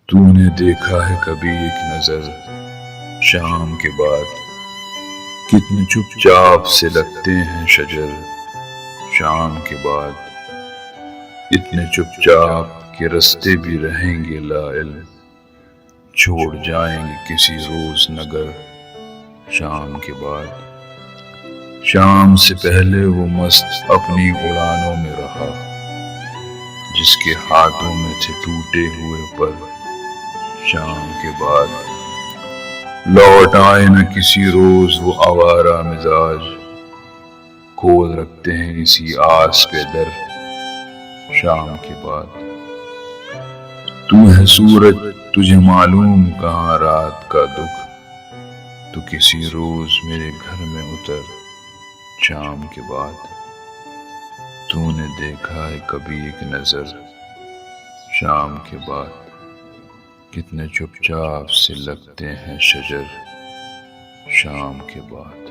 تو نے دیکھا ہے کبھی ایک نظر شام کے بعد کتنے چپ چاپ سے لگتے ہیں شجر شام کے بعد اتنے چپ چاپ کے رستے بھی رہیں گے لا علم چھوڑ جائیں گے کسی روز نگر شام کے بعد شام سے پہلے وہ مست اپنی اڑانوں میں رہا جس کے ہاتھوں میں تھے ٹوٹے ہوئے پر شام کے بعد لوٹ آئے نہ کسی روز وہ آوارہ مزاج کھول رکھتے ہیں اسی آس پہ در شام کے بعد تو ہے سورج تجھے معلوم کہاں رات کا دکھ تو کسی روز میرے گھر میں اتر شام کے بعد تو نے دیکھا ہے کبھی ایک نظر شام کے بعد کتنے چپ چاپ سے لگتے ہیں شجر شام کے بعد